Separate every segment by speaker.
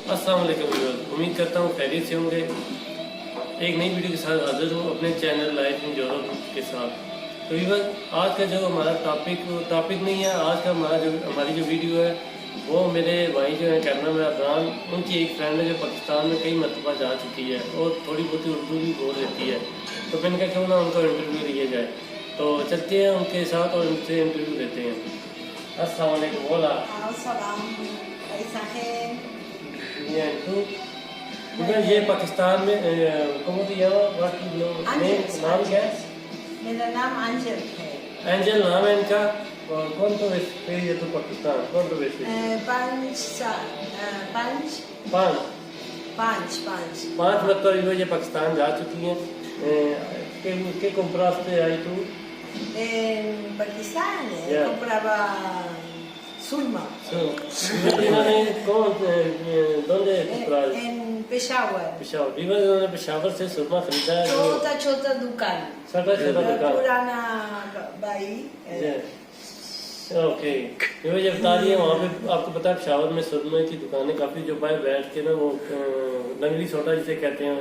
Speaker 1: अस्सलाम वालेकुम व्यूअर्स, उम्मीद करता हूँ खैरियत से होंगे। एक नई वीडियो के साथ हाजिर हूँ अपने चैनल लाइफ इन यूरोप के साथ। तो व्यूअर्स, आज का जो हमारा टॉपिक नहीं है, आज का हमारी जो वीडियो है वो मेरे भाई जो है कैमरा में अफरान, उनकी एक फ्रेंड है जो पाकिस्तान में कई मरतबा जा चुकी है और थोड़ी बहुत उर्दू भी बोल लेती है। तो मैंने कहा क्यों ना उनका इंटरव्यू लिया जाए। तो चलते हैं उनके साथ और उनसे इंटरव्यू लेते हैं। अस्सलाम वालेकुम। बोला bien, tú, ये पाकिस्तान में ¿cómo te llamas? नाम क्या है?
Speaker 2: मेरा नाम अंजल है।
Speaker 1: एंजल नाम है इनका। और कौन तो वेस्ट ये तो पाकिस्तान कौन तो वेस्ट पाँच मतलब ये पाकिस्तान जा चुकी हैं। ¿Qué compraste ahí tú?
Speaker 2: En Pakistán compraba Sulma.
Speaker 1: ¿Dónde compraste?
Speaker 2: En Peshawar.
Speaker 1: Peshawar. Viva de Peshawar से सुरमा खरीदा है।
Speaker 2: छोटा दुकान।
Speaker 1: छोटा दुकान।
Speaker 2: पुराना भाई।
Speaker 1: ओके। ये जब बता रही है वहाँ पे आपको पता है पेशावर में सुरमे की दुकानें काफी जो बाहर बैठ के ना वो नंगली सोडा जिसे कहते हैं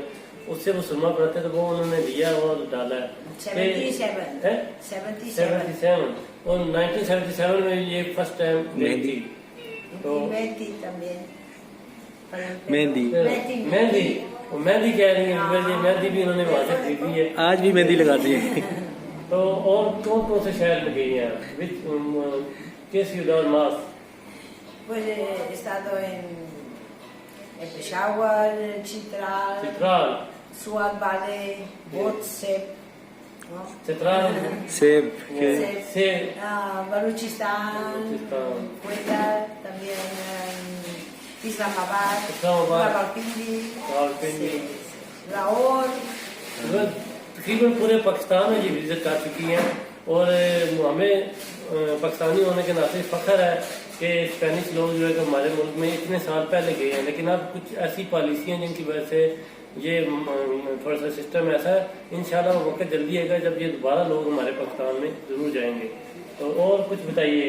Speaker 1: उससे वो सुरमा बनाते हैं। तो वो उन्होंने लिया और डाला है 77 और 1977 में ये फर्स्ट टाइम मेहंदी। तो मेहंदी कह रही है, मेहंदी भी उन्होंने वहाँ से खरीदी है।
Speaker 3: आज भी मेहंदी लगाती है।
Speaker 1: तो और कौन से शहर में गई हैं? ¿Qué ciudad más?
Speaker 2: Pues he estado en Peshawar,
Speaker 1: Chitral,
Speaker 2: Suad Valley, Botsep,
Speaker 1: Chitral,
Speaker 3: Seb,
Speaker 2: Baluchistan, Quetta, también Islamabad, Rawalpindi, Lahore।
Speaker 1: तकरीबन पूरे पाकिस्तान में ये विजिट कर चुकी हैं और हमें पाकिस्तानी होने के नाते फख्र है कि स्पेनिश लोग जो है हमारे मुल्क में इतने साल पहले गए हैं, लेकिन अब कुछ ऐसी पॉलिसियाँ जिनकी वजह से ये थोड़ा सा सिस्टम ऐसा है। इंशाल्लाह वो वक्त जल्दी आएगा जब ये दोबारा लोग हमारे पाकिस्तान में जरूर जाएंगे। तो और कुछ बताइए,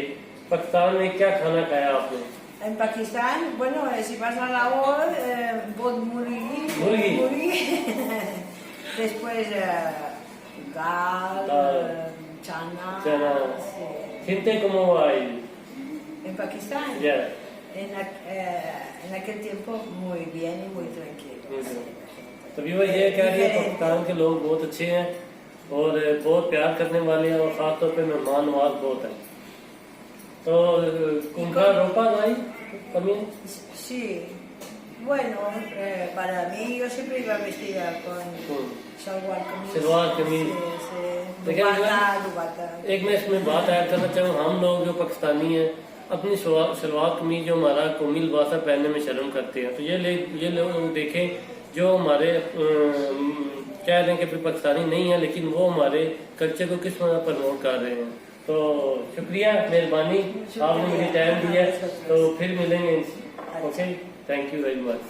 Speaker 1: पाकिस्तान में क्या खाना खाया आपने?
Speaker 2: En Pakistán, bueno, si vas a Lahore, मुर्गी después chana.
Speaker 1: Gente como hay
Speaker 2: En Pakistán, en aquel tiempo muy bien y muy tranquilo।
Speaker 1: तभी वो ये कह रही है पाकिस्तान के लोग बहुत अच्छे हैं और बहुत प्यार करने वाले हैं और खासतौर पे मेहमान नवाज बहुत है। तो comprar ropa no hay también?
Speaker 2: Sí, bueno, para mí yo siempre iba vestida con salwar kameez. एक मैं इसमें बात ऐड करना चाहूँ, हम लोग जो पाकिस्तानी हैं अपनी सलवार कमीज जो हमारा कौमी लिबास है पहनने में शर्म करते हैं। तो ये लोग देखें जो हमारे कह रहे हैं कि पाकिस्तानी नहीं है लेकिन वो हमारे कल्चर को किस तरह प्रमोट कर रहे हैं। तो शुक्रिया, मेहरबानी, आपने मुझे टाइम दिया। तो फिर मिलेंगे। Okay, thank you very much.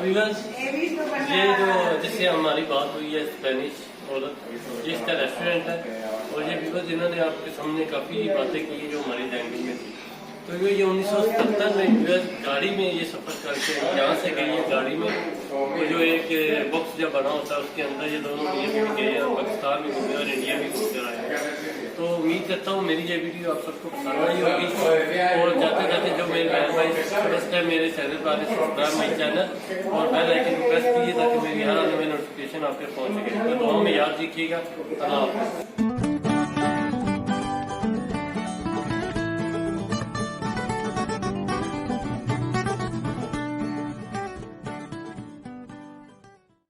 Speaker 2: ये जो जिससे हमारी बात हुई है स्पेनिश औरत, ये इसका रेस्टोरेंट है और ये बिकॉज इन्होंने आपके सामने काफ़ी बातें की जो हमारी लैंग्वेज में थी। तो ये 1977 में गाड़ी में ये सफ़र करके यहाँ से गई है गाड़ी में। वो जो एक बॉक्स जब बना होता है उसके अंदर ये दोनों ये गए हैं, पाकिस्तान भी घूमे और इंडिया भी घूमकर आए। तो उम्मीद करता हूँ मेरी ये वीडियो आप सबको पसंद आई होगी और जाते जाते जो मेरे बहन भाई फर्स्ट टाइम मेरे चैनल पर आते सब्सक्राइब माई चैनल और बेल आइकन को प्रेस कीजिए ताकि मेरी हर आने वाली नोटिफिकेशन आप तक पहुँच सके। तो दुआ में याद रखिएगा। अल्लाह हाफ़िज़।